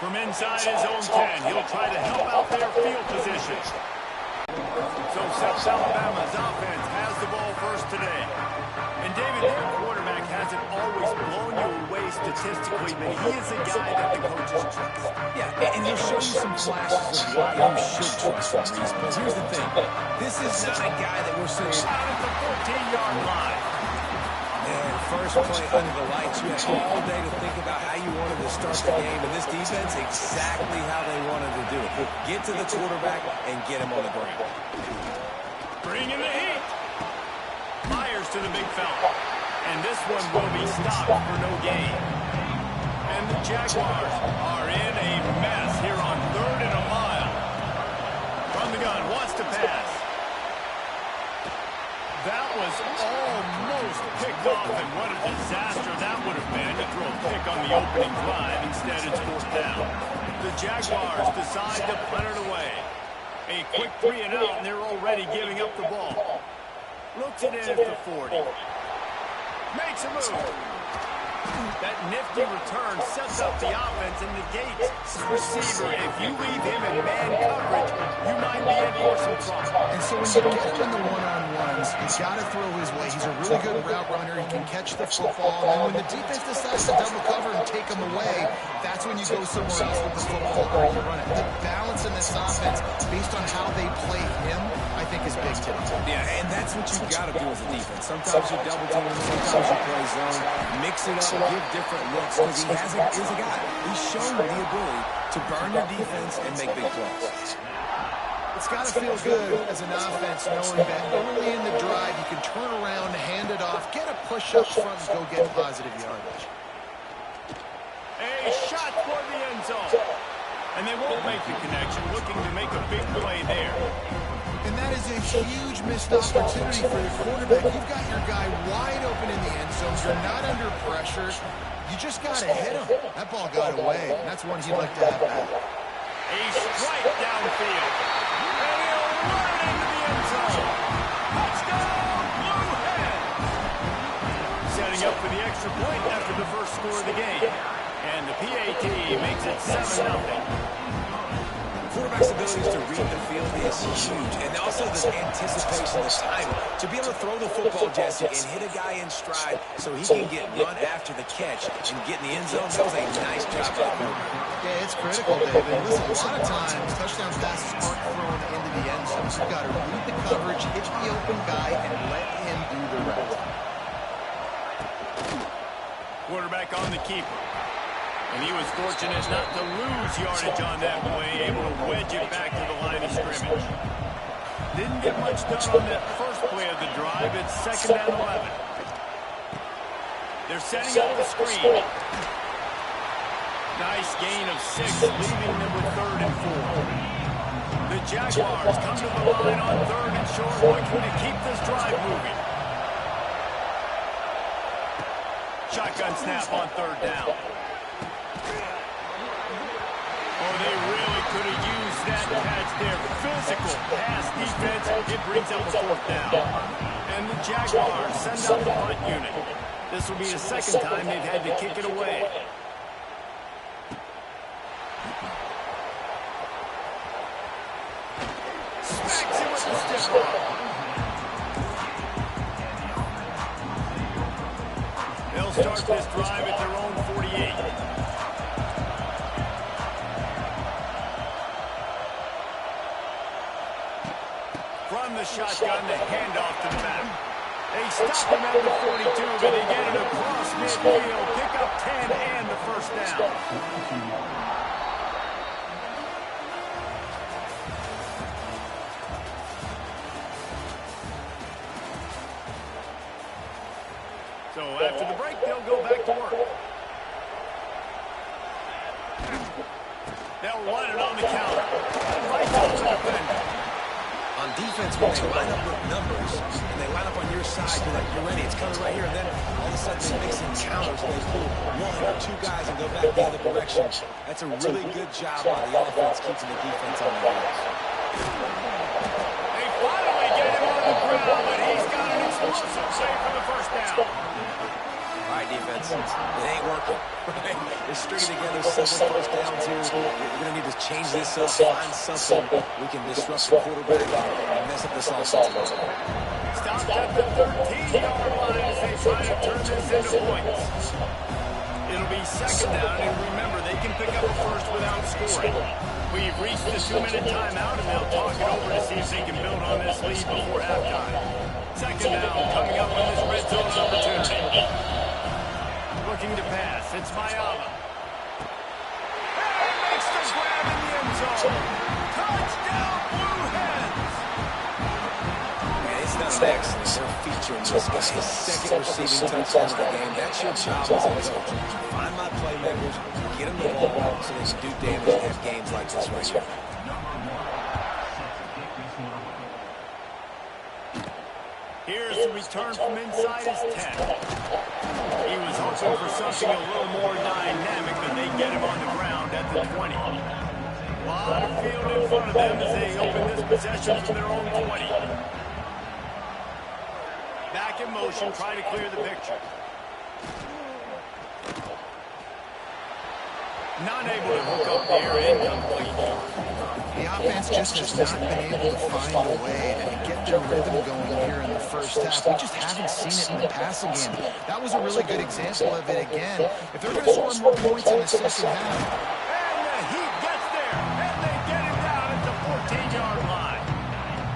From inside his own 10, he'll try to help out their field position. So South Alabama's offense has the ball first today. And David, their quarterback hasn't always blown you away statistically, but he is a guy that the coaches trust. Yeah, and he'll show you some flashes of why you should trust him, Reese. But here's the thing. This is not a guy that we're saying out at the 14-yard line. Man, first play under the lights. You had all day to think about how you wanted to start the game. And this defense, exactly how they wanted to do it. Get to the quarterback and get him on the ground. Bring in the heat. Fires to the big fella. And this one will be stopped for no gain. And the Jaguars are in a mess here on 3rd and a mile. From the gun, wants to pass. That was almost picked off, and what a disaster that would have been to throw a pick on the opening drive. Instead, it's 4th down. The Jaguars decide to punt it away. A quick 3 and out, and they're already giving up the ball. Looks it in at the 40. Makes a move. That nifty return sets up the offense and negates the receiver. If you leave him in man coverage, you might be in for some trouble. And so when you get him in the one-on-ones, he's got to throw his way. He's a really good route runner. He can catch the football. And then when the defense decides to double cover and take him away, that's when you go somewhere else with the football or you run it. The balance in this offense, based on how they play him, I think is big today. Yeah, and that's what you've got to do as a defense. Sometimes you double team him, sometimes you play zone. Mix it up and give different looks because he is a guy. He's shown the ability to burn your defense and make big plays. It's got to feel good as an offense knowing that early in the drive you can turn around, hand it off, get a push up front, and go get positive yardage. A shot for the end zone. And they won't make the connection, looking to make a big play there. And that is a huge missed opportunity for the quarterback. You've got your guy wide open in the end zone. You're not under pressure. You just got to hit him. That ball got away. And that's one he'd like to have back. A strike downfield. And he'll run into the end zone. Touchdown, Blue Hen. Setting up for the extra point after the first score of the game. And the PAT makes it 7-0. Quarterback's abilities to read the field is huge. And also the anticipation, the timing. To be able to throw the football, Jesse, and hit a guy in stride so he can get run after the catch and get in the end zone, that was a nice job by the quarterback. Yeah, it's critical, David. Listen, a lot of times, touchdown passes aren't thrown into the end zone. You've got to read the coverage, hit the open guy, and let him do the rest. Quarterback on the keeper. And he was fortunate not to lose yardage on that play, able to wedge it back to the line of scrimmage. Didn't get much done on that first play of the drive. It's 2nd and 11. They're setting up the screen. Nice gain of 6, leaving them with 3rd and 4. The Jaguars come to the line on 3rd and short, looking to keep this drive moving. Shotgun snap on 3rd down. Oh, they really could have used that catch there. Physical pass defense. It brings up a 4th down. And the Jaguars send out the punt unit. This will be the 2nd time they've had to kick it away. Smacks him with the stiff arm. They'll start this drive at their own 48. From the shotgun, the handoff to the back. They stop him at the 42, but they get it across midfield. Pick up 10 and the 1st down. So after the break, they'll go back to work. They'll run it on the counter. Right to the defender. On defense, when they line up with numbers, and they line up on your side, you're like, you're ready, it's coming right here, and then all of a sudden they mix in counters, and they pull 1 or 2 guys and go back the other direction. That's a really good job by the offense, keeping the defense on their heels. They finally get him on the ground, but he's got an explosive save for the 1st down. All right, defense. It ain't working. Right? They're stringing together 7 first downs here. We're going to need to change this up, find something we can disrupt the quarterback and mess up this offense. Stopped at the 13-yard line as they try to turn this into points. It'll be second down, and remember, they can pick up a first without scoring. We've reached the 2-minute timeout, and they'll talk it over to see if they can build on this lead before halftime. Second down coming up on this red zone opportunity. Looking to pass. It's Mayava. And makes the grab in the end zone. Touchdown, Blue Hens! It's not an accident. They're featuring this guy. His second receiving touchdown of the game. That's your job as a coach. Find my playmakers, get them the ball so they can do damage and have games like this right here. Here's the return from inside his 10. He was hoping for something a little more dynamic, but they get him on the ground at the 20. A lot of field in front of them as they open this possession from their own 20. Back in motion, trying to clear the picture. Not able to hook up there, incomplete. The offense just has not been able to find a way to get their rhythm going here in the first half. We just haven't seen it in the passing game. That was a really good example of it again. If they're going to score more points in the second half. And the Heat gets there, and they get him down at the 14-yard line.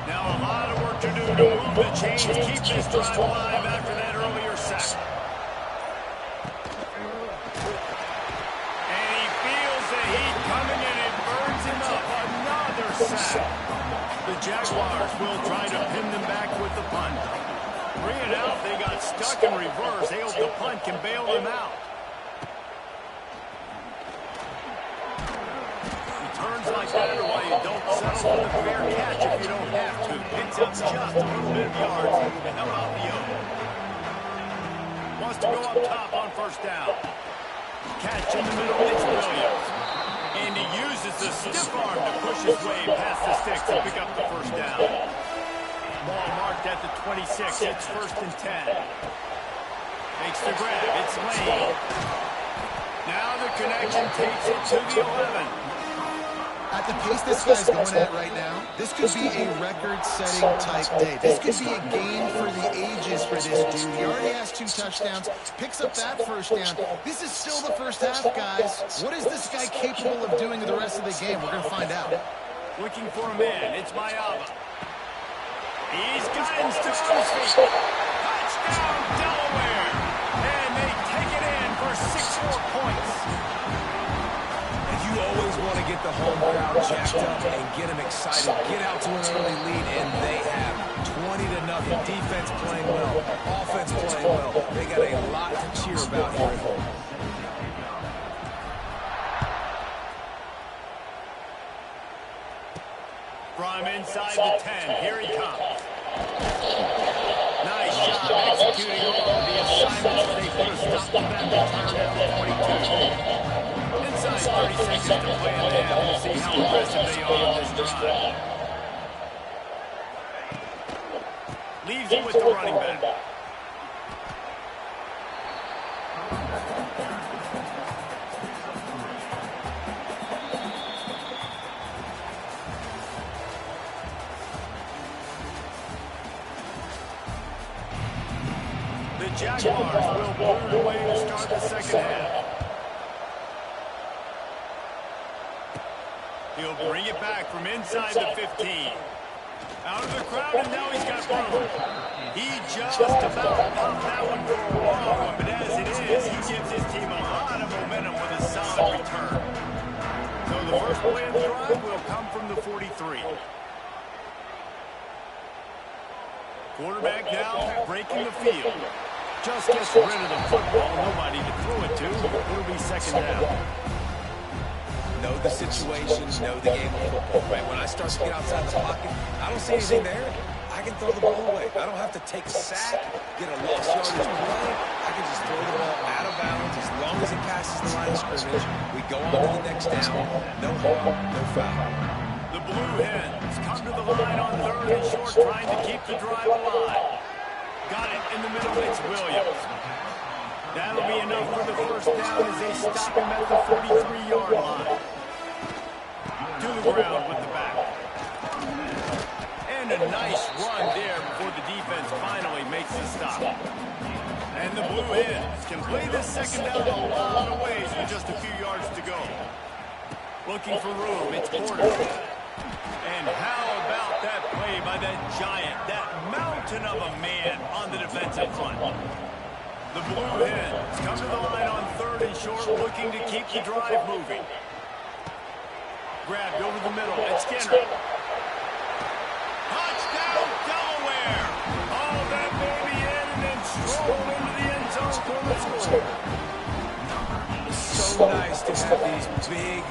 Now a lot of work to do to move the chains, keep this drive alive after that earlier sack. And he feels the heat coming and it burns him up. Another sack. The Jaguars will try to pin them back with the punt. Bring it out. They got stuck in reverse. They hope the punt can bail them out. Returns like that are why you don't settle for the fair catch if you don't have to. Picks up just a little bit of yards to help out the yoke. Wants to go up top on first down. Catch in the middle. It's Williams. And he uses the stiff arm to push his way past the sticks and pick up the first down. Ball marked at the 26. It's first and 10. Makes the grab. It's Lane. Now the connection takes it to the 11. At the pace this guy's going at right now, this could be a record-setting type day. This could be a game for the ages for this dude. He already has 2 touchdowns, picks up that first down. This is still the first half, guys. What is this guy capable of doing the rest of the game? We're going to find out. Looking for a man. It's Mayava. He's got him still on his feet. Touchdown, Delaware. And they take it in for 6 more points. You always want to get the home crowd jacked up and get them excited. Get out to an early lead, and they have 20-0. Defense playing well, offense playing well. They got a lot to cheer about here at home. From inside the 10, here he comes. Nice job executing all of the assignments as they put a stop to that return at the 22. Inside 30 seconds to play in the half. We'll see how aggressive they are on this drive. Leaves it with the running back. The Jaguars will burn away to start the second half. He'll bring it back from inside the 15. Out of the crowd, and now he's got room. He just about popped that one for a long one, but as it is, he gives his team a lot of momentum with a solid return. So the first play of the drive will come from the 43. Quarterback now breaking the field. Just gets rid of the football. Nobody to throw it to. It'll be second down. Know the situation, know the game of football, right? When I start to get outside the pocket, I don't see anything there. I can throw the ball away. I don't have to take a sack, get a lost yardage play. I can just throw the ball out of bounds as long as it passes the line of scrimmage. We go on to the next down. No harm, no foul. The Blue Hens come to the line on 3rd and short, trying to keep the drive alive. Got it in the middle. It's Williams. That'll be enough for the first down as they stop him at the 43-yard line. To the ground with the back. And a nice run there before the defense finally makes the stop. And the Blue Hens can play this second down a lot of ways with just a few yards to go. Looking for room, it's Porter. And how about that play by that giant, that mountain of a man on the defensive front? The Blue Hens come to the line on 3rd and short, looking to keep the drive moving. Grabbed over the middle, it's Skinner. Touchdown, Delaware! Oh, that baby in and then strolled into the end zone for the score. So nice to have these big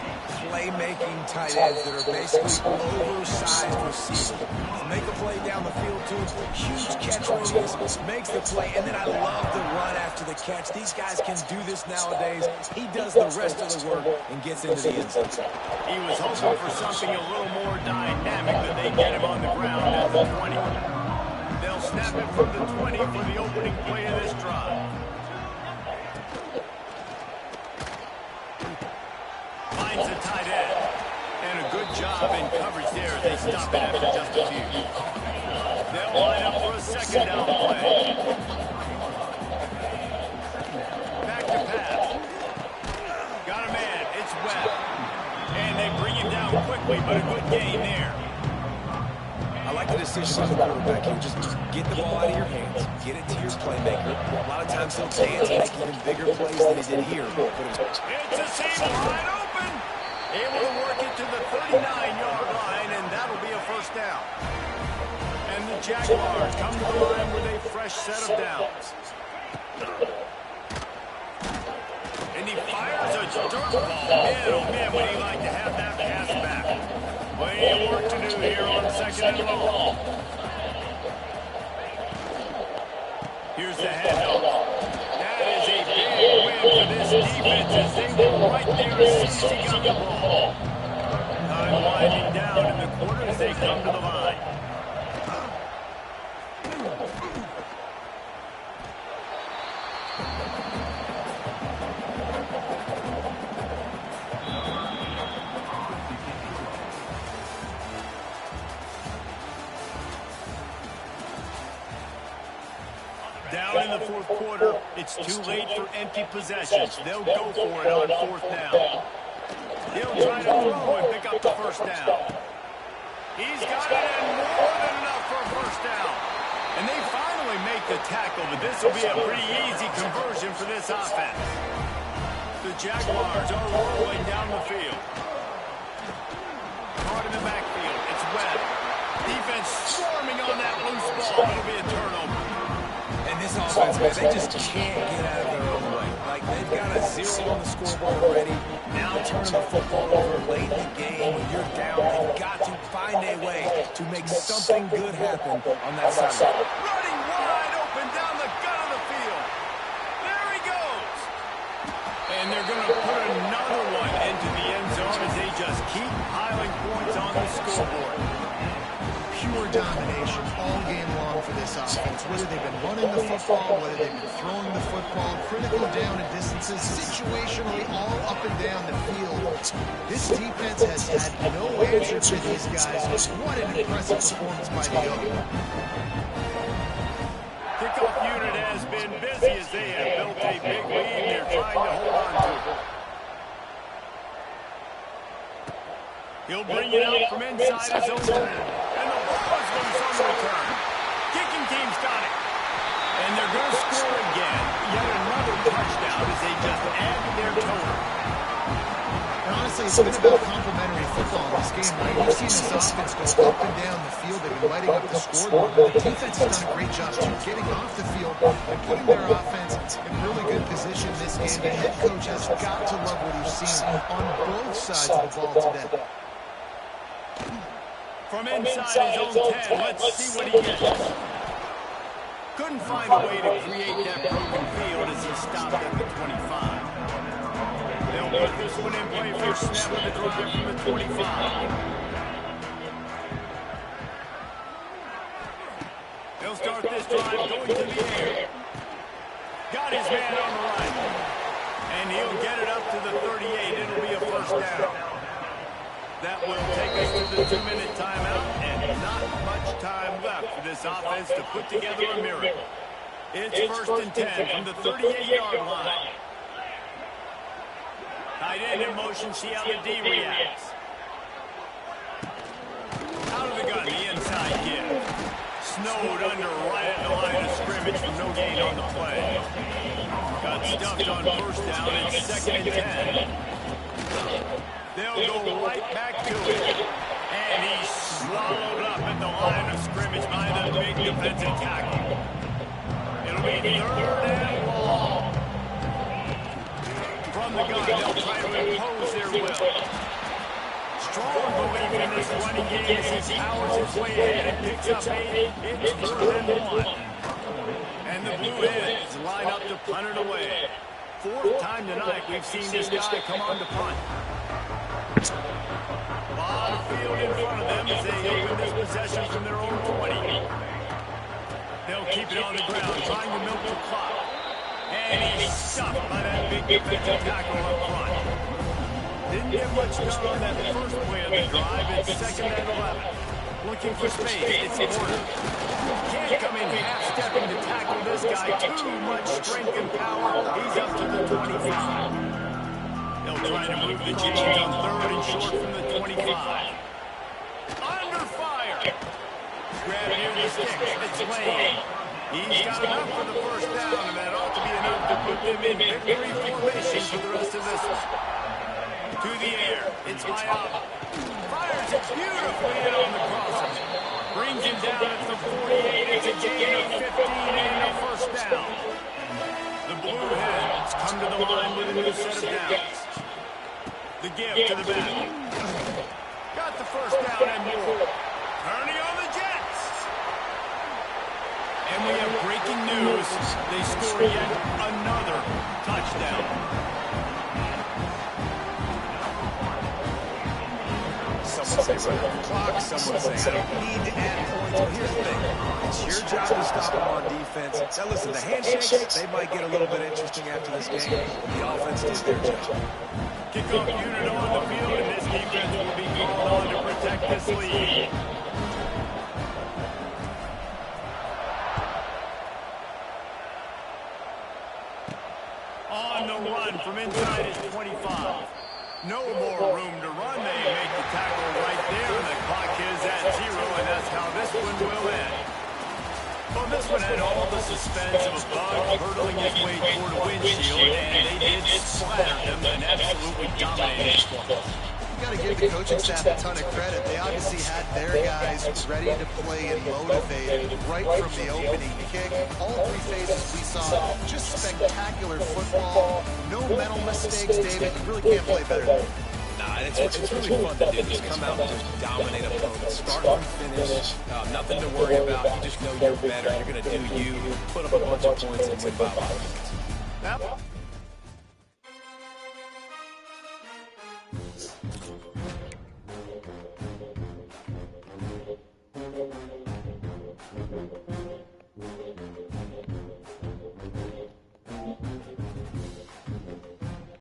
playmaking tight ends that are basically oversized receivers. Make a play down the field too. Huge catch radius, makes the play, and then I love the run after the catch. These guys can do this nowadays. He does the rest of the work and gets into the end zone. He was hoping for something a little more dynamic, but they get him on the ground at the 20. They'll snap it from the 20 for the opening play of this drive. Finds a tight end. And a good job in coverage there. They stop it after just a few. They'll line up for a second down play. Back to pass. Got a man. It's Webb. And they bring him down quickly, but a good gain there. I like the decision by the quarterback here. Just get the ball out of your hands. Get it to your playmaker. A lot of times he'll dance and make even bigger plays than he did here. It's a seam wide open. Able to work it to the 39-yard line, and that'll be a first down. And the Jaguars come to the line with a fresh set of downs. And he fires a dirt ball. Man, oh man, would he like to have that pass back. Plenty of work to do here on 2nd and long. Here's the handoff. That is a big win for this defense as they were right there as soon as he got the ball. Time winding down in the quarter as they come to the line. Down in the 4th quarter, it's too late for empty possessions. They'll go for it on 4th down. He'll try to throw and pick up the first down. He's got it and more than enough for a first down. And they finally make the tackle, but this will be a pretty easy conversion for this offense. The Jaguars are rolling down the field. Caught in the backfield, it's Webb. Defense swarming on that loose ball. It'll be a turnover. And this offense, man, they just can't get out of their own way. Like, they've got a 0 on the scoreboard already. Now turning the football over late in the game. When you're down, they've got to find a way to make something good happen on that side. Running wide open down the gut of the field. There he goes. And they're going to put another one into the end zone as they just keep piling points on the scoreboard. Pure domination all game long for this offense. Whether they've been running the football, whether they've been throwing the football, critical down and distances, situationally all up and down the field. This defense has had no answer to these guys. What an impressive performance by the O. Kickoff unit has been busy as they have built a big lead. They're trying to hold on to it. He'll bring it out from inside his own 10. And the ball is loose on the return. Kicking team's got it. And they're going to score again. Yet another touchdown as they just add to their total. And honestly, it's been about complementary football in this game, right? We've seen this offense go up and down the field. They've been lighting up the scoreboard. But the defense has done a great job, too, getting off the field and putting their offense in really good position this game. The head coach has got to love what he's seen on both sides of the ball today. From inside his own 10, let's see what he gets. Couldn't find a way to create that broken field as he stopped at the 25. They'll put this one in play for a snap of the drive from the 25. They'll start this drive going to the air. Got his man on the right. And he'll get it up to the 38. It'll be a first down. That will take us to the 2-minute timeout, and not much time left for this offense to put together a miracle. It's first and 10 from the 38-yard line. Tight end in motion, see how the D reacts. Out of the gun, the inside give. Snowed under right at the line of scrimmage for no gain on the play. Got stuffed on first down. It's second and 10. They'll go right back to it. And he's swallowed up at the line of scrimmage by the big defensive tackle. It'll be third and long. From the gun, they'll try to impose their will. Strong belief in this running game as he powers his way ahead and picks up 8. It's 4th and 1. And the Blue Hens line up to punt it away. 4th time tonight we've seen this guy come on to punt. A lot of field in front of them as they open this possession from their own 20. They'll keep it on the ground, trying to milk the clock. And he's stuffed by that big defensive tackle up front. Didn't get much done on that first play of the drive. It's second and 11. Looking for space. It's Porter. Can't come in half-stepping to tackle this guy. Too much strength and power. He's up to the 25. They'll try to move the chains on 3rd and short from the 25. Under fire. Grab near the sticks. It's Lane. He's got enough for the first down, and that ought to be enough to put them in victory formation for the rest of this one. To the air. It's Mayaba. Fires it beautifully in on the crosser. Brings him down at the 48. It's a gain of 15 and a first down. The Blue Hens come to the line with a new set of downs. The give to the back. Got the first down and more. Ernie on the Jets. And we have breaking news. They score yet another touchdown. Some say run out the clock. Some would say I don't need to add points. But here's the thing. It's your job to stop them on defense. Now listen, the handshakes, they might get a little bit interesting after this game. The offense did their job. Kickoff unit on the field, and this defense will be called on to protect this lead. On the run from inside his 25. No more room to run. They make the tackle right there, and the clock is at 0, and that's how this one will end. Well, this one had all the suspense of a bug hurtling his way toward a windshield, and they did splatter him and absolutely dominated. You got to give the coaching staff a ton of credit. They obviously had their guys ready to play and motivated right from the opening kick. All 3 phases we saw just spectacular football. No mental mistakes, David. You really can't play better than that. Nah, it's really fun to do. Just come out and just dominate opponents. Start from finish. Nothing to worry about. You just know you're better. You're going to do you. Put up a bunch of points and win by 5 points. Yep.